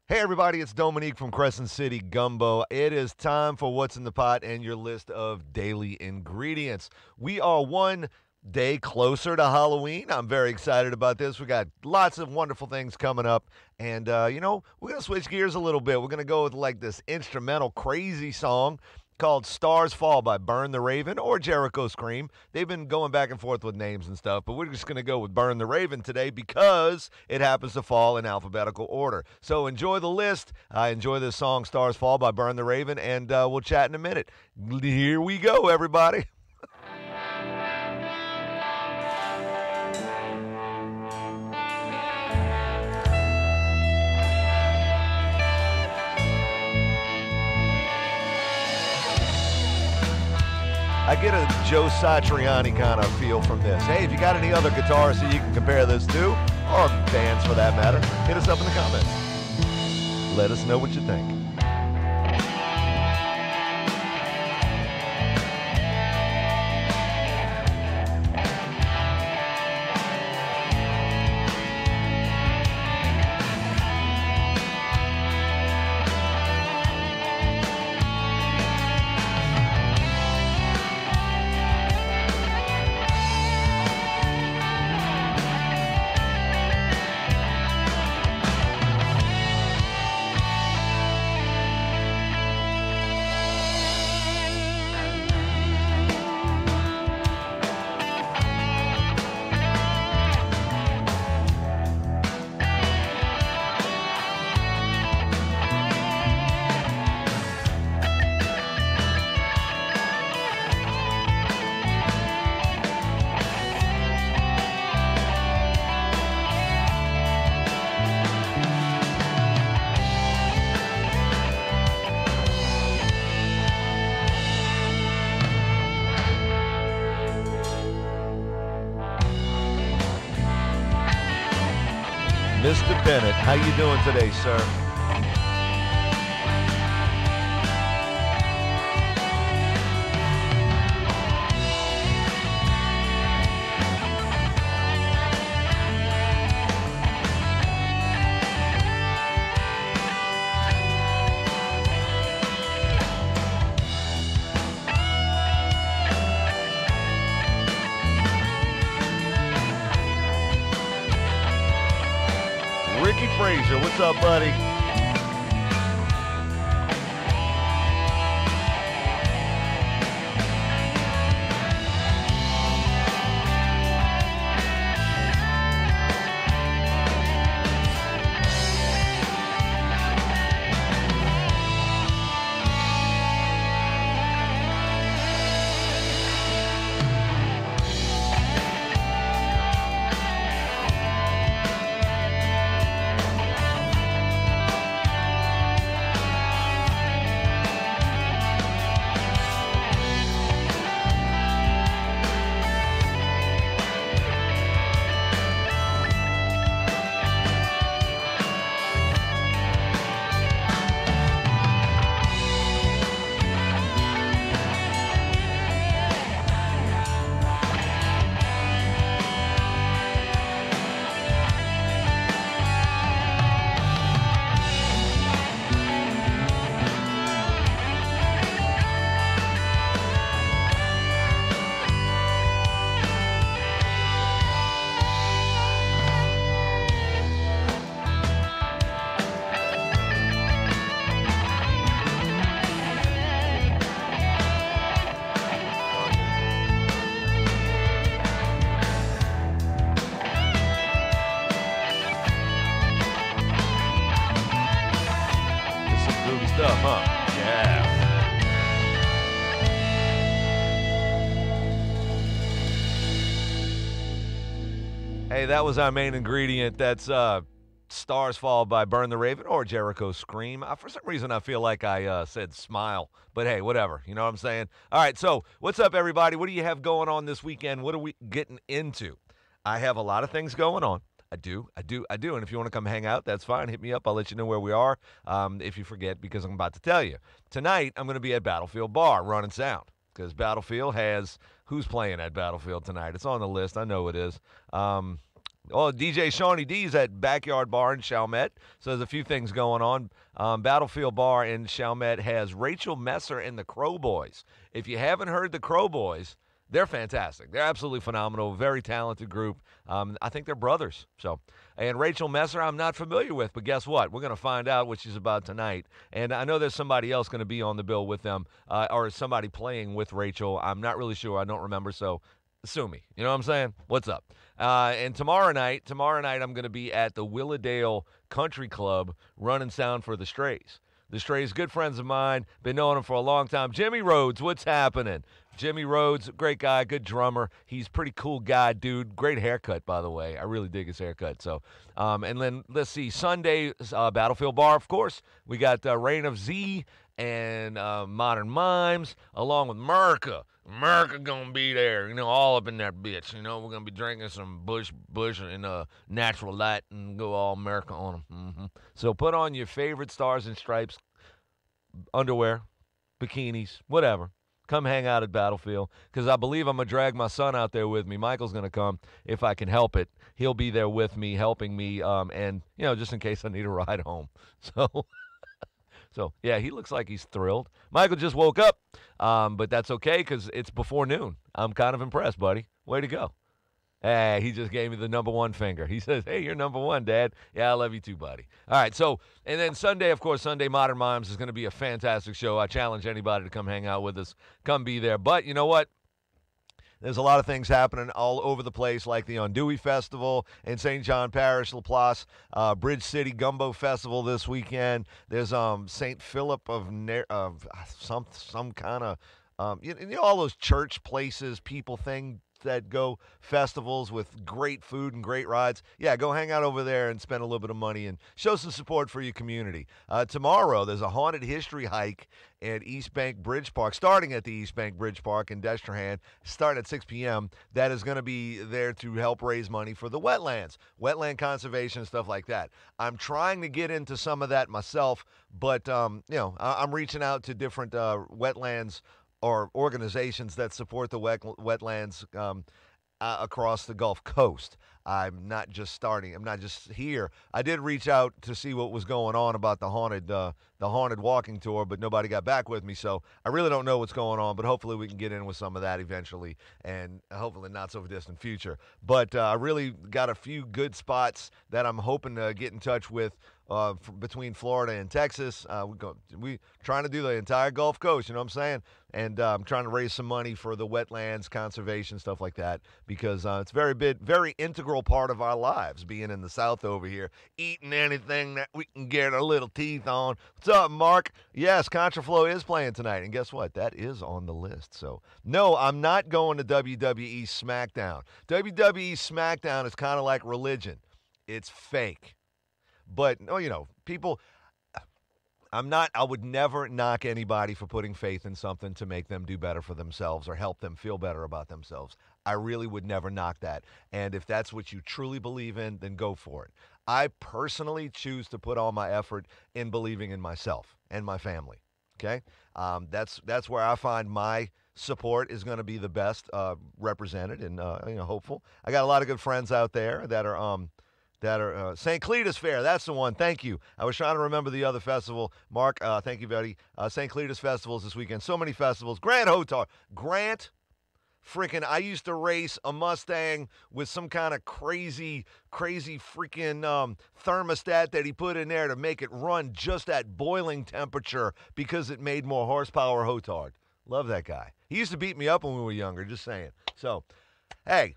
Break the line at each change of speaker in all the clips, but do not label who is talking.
Hey everybody, it's Dominique from Crescent City Gumbo. It is time for What's in the Pot and your list of daily ingredients. We are one day closer to Halloween. I'm very excited about this. We got lots of wonderful things coming up. And, we're going to switch gears a little bit. We're going to go with like this instrumental crazy song called Stars Fall by Burn the Raven or Jericho Srcream. They've been going back and forth with names and stuff, but we're just going to go with Burn the Raven today because it happens to fall in alphabetical order. So enjoy the list. Enjoy this song, Stars Fall by Burn the Raven, and we'll chat in a minute. Here we go, everybody. I get a Joe Satriani kind of feel from this. Hey, if you got any other guitarists that you can compare this to, or bands for that matter, hit us up in the comments. Let us know what you think. Mr. Bennett, how you doing today, sir? Fraser, what's up, buddy? Hey, that was our main ingredient. That's Stars Fall by Burn the Raven or Jericho Srcream. For some reason, I feel like I said smile. But hey, whatever. You know what I'm saying? All right, so what's up, everybody? What do you have going on this weekend? What are we getting into? I have a lot of things going on. I do. And if you want to come hang out, that's fine. Hit me up. I'll let you know where we are if you forget, because I'm about to tell you. Tonight, I'm going to be at Battlefield Bar, running sound, because Battlefield has – who's playing at Battlefield tonight? It's on the list. I know it is. Oh, DJ Shawnee D's at Backyard Bar in Chalmette. So there's a few things going on. Battlefield Bar in Chalmette has Rachel Messer and the Crow Boys. If you haven't heard the Crow Boys, they're fantastic. They're absolutely phenomenal. Very talented group. I think they're brothers. So, and Rachel Messer, I'm not familiar with, but guess what? We're going to find out what she's about tonight. And I know there's somebody else going to be on the bill with them, or somebody playing with Rachel. I'm not really sure. I don't remember. So, sue me. You know what I'm saying? What's up? And tomorrow night, I'm going to be at the Willowdale Country Club running sound for the Strays. The Strays, good friends of mine, been knowing them for a long time. Jimmy Rhodes, what's happening? Jimmy Rhodes, great guy, good drummer. He's a pretty cool guy, dude. Great haircut, by the way. I really dig his haircut. So, and then let's see, Sunday, Battlefield Bar, of course. We got Reign of Z and Modern Mimes, along with Merca. Merca gonna be there, all up in that bitch. We're gonna be drinking some Bush and Natural Light and go all Merca on them. So put on your favorite Stars and Stripes underwear, bikinis, whatever. Come hang out at Battlefield, because I believe I'm going to drag my son out there with me. Michael's going to come if I can help it. He'll be there with me, helping me, and, just in case I need a ride home. So yeah, he looks like he's thrilled. Michael just woke up, but that's okay because it's before noon. I'm kind of impressed, buddy. Way to go. Hey, he just gave me the number one finger. He says, hey, you're number one, Dad. Yeah, I love you too, buddy. All right, so, and then Sunday, of course, Sunday Modern Mimes is going to be a fantastic show. I challenge anybody to come hang out with us. Come be there. But you know what? There's a lot of things happening all over the place, like the Andouille Festival in St. John Parish, La Place, Bridge City Gumbo Festival this weekend. There's St. Philip of some kind of, all those church places, people thing that go festivals with great food and great rides. Yeah, go hang out over there and spend a little bit of money and show some support for your community. Tomorrow, there's a haunted history hike at East Bank Bridge Park, starting at the East Bank Bridge Park in Destrehan, starting at 6 p.m. That is going to be there to help raise money for the wetlands, wetland conservation, stuff like that. I'm trying to get into some of that myself, but, I'm reaching out to different wetlands or organizations that support the wetlands across the Gulf Coast. I'm not just here. I did reach out to see what was going on about the haunted walking tour, but nobody got back with me. So I really don't know what's going on, but hopefully we can get in with some of that eventually, and hopefully not so distant future. But I really got a few good spots that I'm hoping to get in touch with between Florida and Texas. We trying to do the entire Gulf Coast, you know what I'm saying? And I'm trying to raise some money for the wetlands, conservation, stuff like that, because it's very integral part of our lives, being in the South over here, eating anything that we can get our little teeth on. What's up, Mark? Yes, Contraflow is playing tonight, and guess what? That is on the list. So, no, I'm not going to WWE SmackDown. WWE SmackDown is kind of like religion. It's fake. But, people, I would never knock anybody for putting faith in something to make them do better for themselves or help them feel better about themselves. I really would never knock that. And if that's what you truly believe in, then go for it. I personally choose to put all my effort in believing in myself and my family. Okay? That's where I find my support is going to be the best represented and hopeful. I got a lot of good friends out there that are St. Cletus Fair. That's the one. Thank you. I was trying to remember the other festival. Mark, thank you, buddy. St. Cletus Festivals this weekend. So many festivals. Grant Hotard. I used to race a Mustang with some kind of crazy freaking thermostat that he put in there to make it run just at boiling temperature because it made more horsepower. Hotard. Love that guy. He used to beat me up when we were younger, just saying. So, hey,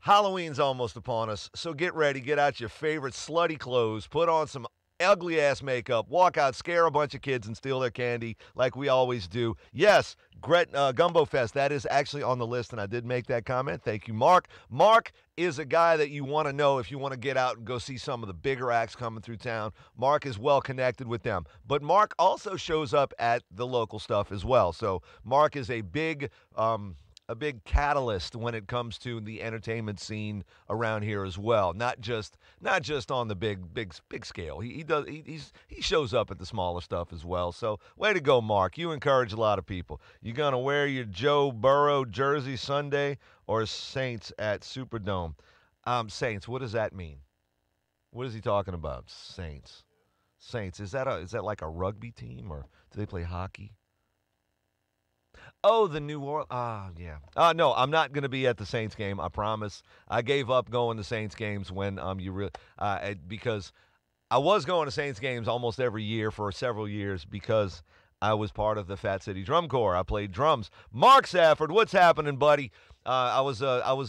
Halloween's almost upon us, so get ready. Get out your favorite slutty clothes. Put on some ugly-ass makeup. Walk out, scare a bunch of kids, and steal their candy like we always do. Yes, Gretna Gumbo Fest. That is actually on the list, and I did make that comment. Thank you, Mark. Mark is a guy that you want to know if you want to get out and go see some of the bigger acts coming through town. Mark is well connected with them. But Mark also shows up at the local stuff as well. So Mark is a big catalyst when it comes to the entertainment scene around here as well. Not just on the big scale. He shows up at the smaller stuff as well. So way to go, Mark. You encourage a lot of people. You gonna wear your Joe Burrow jersey Sunday or Saints at Superdome? Saints. What does that mean? What is he talking about? Saints. Saints. Is that like a rugby team, or do they play hockey? Oh, the New Orleans. Yeah. No, I'm not going to be at the Saints game. I promise. I gave up going to Saints games when because I was going to Saints games almost every year for several years because I was part of the Fat City Drum Corps. I played drums. Mark Safford, what's happening, buddy? I was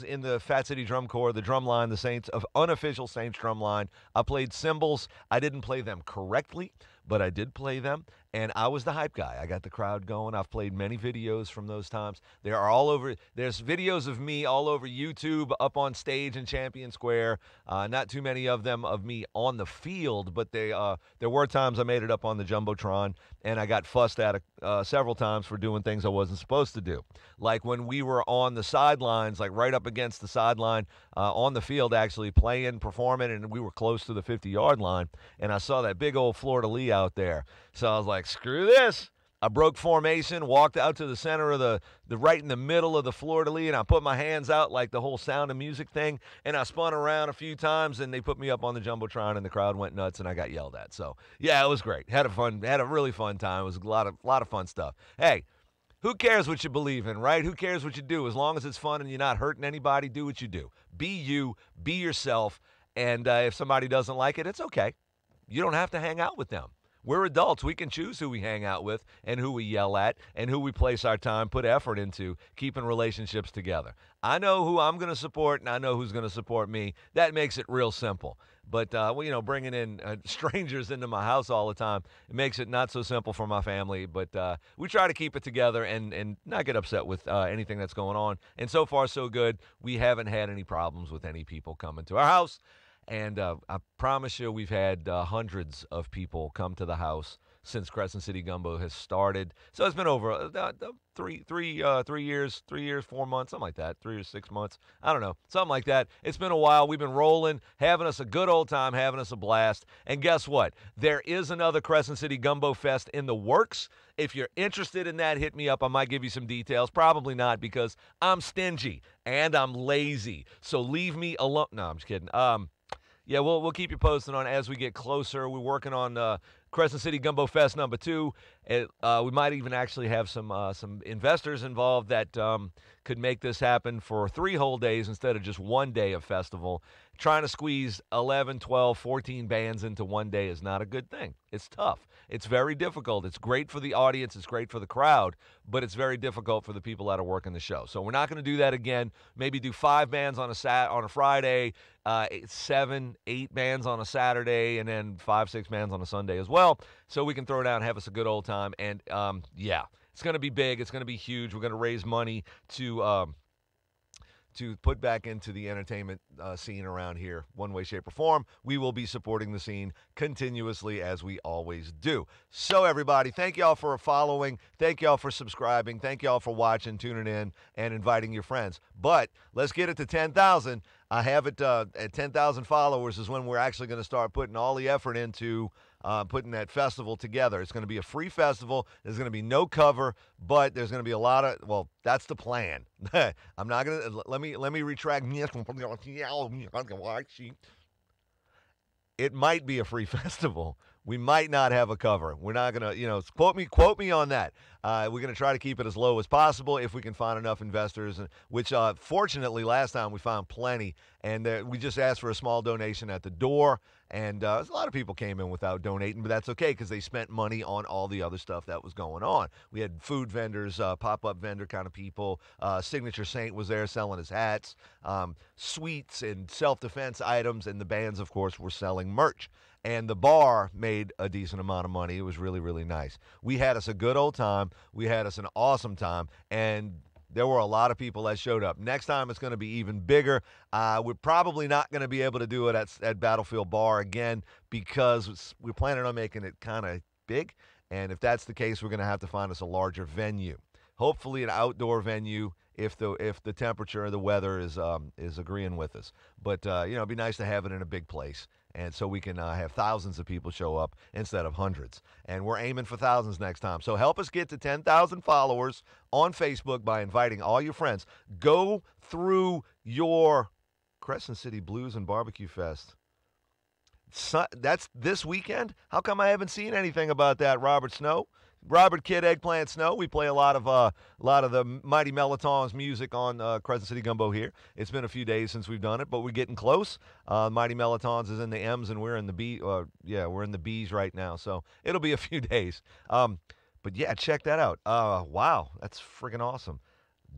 in the Fat City Drum Corps, the drum line, the Saints of unofficial Saints drum line. I played cymbals. I didn't play them correctly, but I did play them, and I was the hype guy. I got the crowd going. I've played many videos from those times. They are all over. There's videos of me all over YouTube, up on stage in Champion Square. Not too many of them of me on the field, but there were times I made it up on the Jumbotron, and I got fussed at several times for doing things I wasn't supposed to do. Like when we were on the sidelines, like right up against the sideline on the field, actually playing, performing, and we were close to the 50-yard line, and I saw that big old fleur-de-lis out there. So I was like, screw this. I broke formation, walked out to the center of the right in the middle of the fleur-de-lis, and I put my hands out like the whole Sound of Music thing, and I spun around a few times, and they put me up on the Jumbotron, and the crowd went nuts, and I got yelled at. So, yeah, it was great. Had a really fun time. It was a lot of fun stuff. Hey, who cares what you believe in, right? Who cares what you do? As long as it's fun and you're not hurting anybody, do what you do. Be you, be yourself, and if somebody doesn't like it, it's okay. You don't have to hang out with them. We're adults. We can choose who we hang out with and who we yell at and who we place our time, put effort into keeping relationships together. I know who I'm going to support, and I know who's going to support me. That makes it real simple. But, bringing in strangers into my house all the time, it makes it not so simple for my family. But we try to keep it together and not get upset with anything that's going on. And so far, so good. We haven't had any problems with any people coming to our house. And I promise you, we've had hundreds of people come to the house since Crescent City Gumbo has started. So it's been over 3 years, 4 months, something like that, 3 or 6 months. I don't know, something like that. It's been a while. We've been rolling, having us a good old time, having us a blast. And guess what? There is another Crescent City Gumbo Fest in the works. If you're interested in that, hit me up. I might give you some details. Probably not, because I'm stingy and I'm lazy. So leave me alone. No, I'm just kidding. Yeah, we'll keep you posted on as we get closer. We're working on Crescent City Gumbo Fest #2. We might even actually have some investors involved that could make this happen for 3 whole days instead of just 1 day of festival. Trying to squeeze 11, 12, 14 bands into 1 day is not a good thing. It's tough. It's very difficult. It's great for the audience. It's great for the crowd, but it's very difficult for the people that are working the show. So we're not going to do that again. Maybe do 5 bands on a Friday, 7, 8 bands on a Saturday, and then 5, 6 bands on a Sunday as well, so we can throw down and have us a good old time. And, it's going to be big. It's going to be huge. We're going to raise money to put back into the entertainment scene around here, one way, shape, or form. We will be supporting the scene continuously, as we always do. So, everybody, thank y'all for following. Thank y'all for subscribing. Thank y'all for watching, tuning in, and inviting your friends. But let's get it to 10,000. I have it at 10,000 followers is when we're actually going to start putting all the effort into putting that festival together. It's going to be a free festival. There's going to be no cover, but there's going to be a lot of, well, that's the plan. I'm not going to, let me retract. It might be a free festival. We might not have a cover. We're not going to, quote me on that. We're going to try to keep it as low as possible if we can find enough investors, which fortunately last time we found plenty, and we just asked for a small donation at the door, and a lot of people came in without donating, but that's okay because they spent money on all the other stuff that was going on. We had food vendors, pop-up vendor kind of people. Signature Saint was there selling his hats, sweets and self-defense items, and the bands, of course, were selling merch. And the bar made a decent amount of money. It was really, really nice. We had us a good old time. We had us an awesome time. And there were a lot of people that showed up. Next time it's going to be even bigger. We're probably not going to be able to do it at Battlefield Bar again because we're planning on making it kind of big. And if that's the case, we're going to have to find us a larger venue. Hopefully an outdoor venue if the temperature or the weather is agreeing with us. But, it'd be nice to have it in a big place. And so we can have thousands of people show up instead of hundreds. And we're aiming for thousands next time. So help us get to 10,000 followers on Facebook by inviting all your friends. Go through your Crescent City Blues and Barbecue Fest. That's this weekend? How come I haven't seen anything about that, Robert Snow? Robert Kid Eggplant Snow. We play a lot of the Mighty Melotons music on Crescent City Gumbo here. It's been a few days since we've done it, but we're getting close. Mighty Melotons is in the M's and we're in the B. We're in the B's right now, so it'll be a few days. But yeah, check that out. Wow, that's freaking awesome.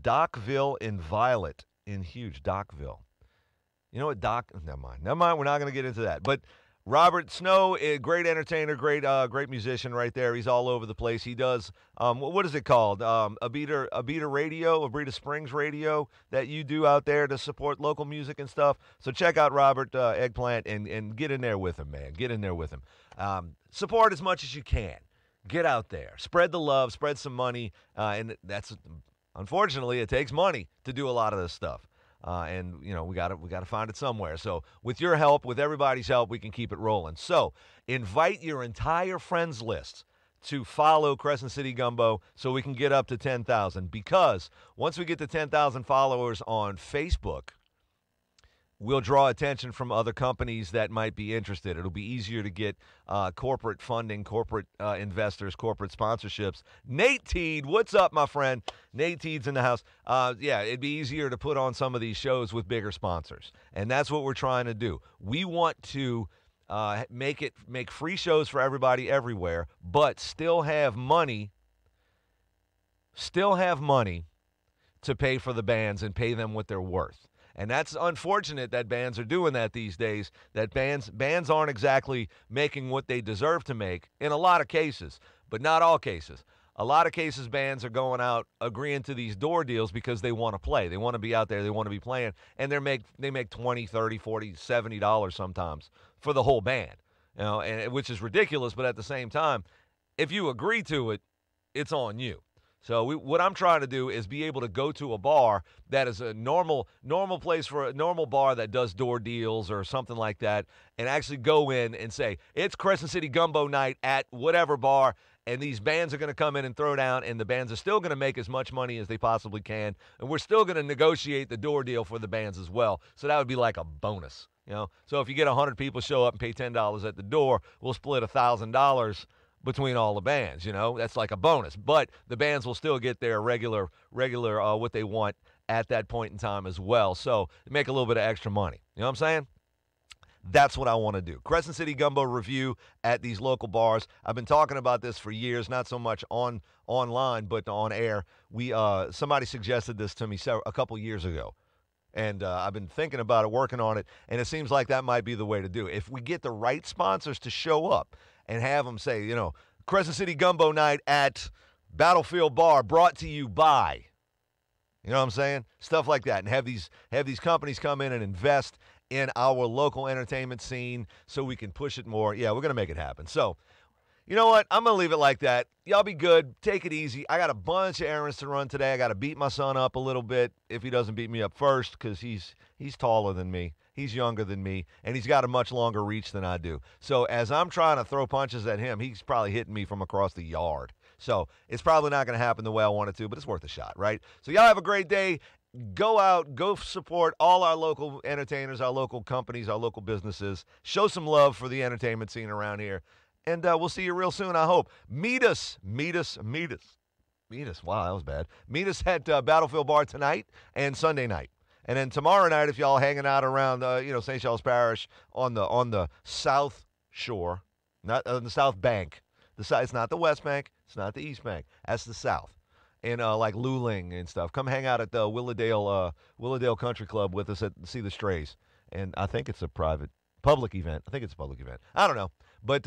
Dockville in Violet in Huge. Dockville. You know what, Never mind. We're not going to get into that. But Robert Snow, great entertainer, great musician right there. He's all over the place. He does, what is it called? Abita Radio, Abita Springs Radio that you do out there to support local music and stuff. So check out Robert Eggplant and get in there with him, man. Get in there with him. Support as much as you can. Get out there. Spread the love. Spread some money. And that's, unfortunately, it takes money to do a lot of this stuff. And you know we got to find it somewhere. So with your help, with everybody's help, we can keep it rolling. So invite your entire friends list to follow Crescent City Gumbo so we can get up to 10,000. Because once we get to 10,000 followers on Facebook, we'll draw attention from other companies that might be interested. It'll be easier to get corporate funding, corporate investors, corporate sponsorships. Nate Teed, what's up, my friend? Nate Teed's in the house. Yeah, it'd be easier to put on some of these shows with bigger sponsors. And that's what we're trying to do. We want to make free shows for everybody everywhere, but still have money to pay for the bands and pay them what they're worth. And that's unfortunate that bands are doing that these days, that bands aren't exactly making what they deserve to make in a lot of cases, but not all cases. A lot of cases, bands are going out agreeing to these door deals because they want to play. They want to be out there. They want to be playing. And they make $20, $30, $40, $70 sometimes for the whole band, you know, and which is ridiculous. But at the same time, if you agree to it, it's on you. So what I'm trying to do is be able to go to a bar that is a normal place for a normal bar that does door deals or something like that, and actually go in and say, it's Crescent City Gumbo night at whatever bar, and these bands are going to come in and throw down, and the bands are still going to make as much money as they possibly can, and we're still going to negotiate the door deal for the bands as well. So that would be like a bonus, you know. So if you get 100 people show up and pay $10 at the door, we'll split $1,000 between all the bands, you know. That's like a bonus. But the bands will still get their regular what they want at that point in time as well. So make a little bit of extra money. You know what I'm saying? That's what I want to do. Crescent City Gumbo review at these local bars. I've been talking about this for years, not so much online, but on air. Somebody suggested this to me a couple years ago. And I've been thinking about it, working on it, and it seems like that might be the way to do it. If we get the right sponsors to show up and have them say, you know, Crescent City Gumbo night at Battlefield Bar brought to you by, you know what I'm saying? Stuff like that. And have these companies come in and invest in our local entertainment scene so we can push it more. Yeah, we're going to make it happen. So, you know what? I'm going to leave it like that. Y'all be good. Take it easy. I got a bunch of errands to run today. I got to beat my son up a little bit if he doesn't beat me up first, because he's taller than me. He's younger than me, and he's got a much longer reach than I do. So as I'm trying to throw punches at him, he's probably hitting me from across the yard. So it's probably not going to happen the way I want it to, but it's worth a shot, right? So y'all have a great day. Go out, go support all our local entertainers, our local companies, our local businesses. Show some love for the entertainment scene around here. And we'll see you real soon, I hope. Meet us. Wow, that was bad. Meet us at Battlefield Bar tonight and Sunday night. And then tomorrow night, if y'all hanging out around, St. Charles Parish on the south shore, not on the south bank. It's not the west bank. It's not the east bank. That's the south. And like Luling and stuff. Come hang out at the Willowdale Country Club with us at See the Strays. And I think it's a public event. I don't know. But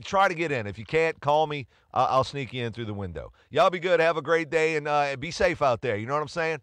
try to get in. If you can't, call me. I'll sneak you in through the window. Y'all be good. Have a great day, and be safe out there. You know what I'm saying?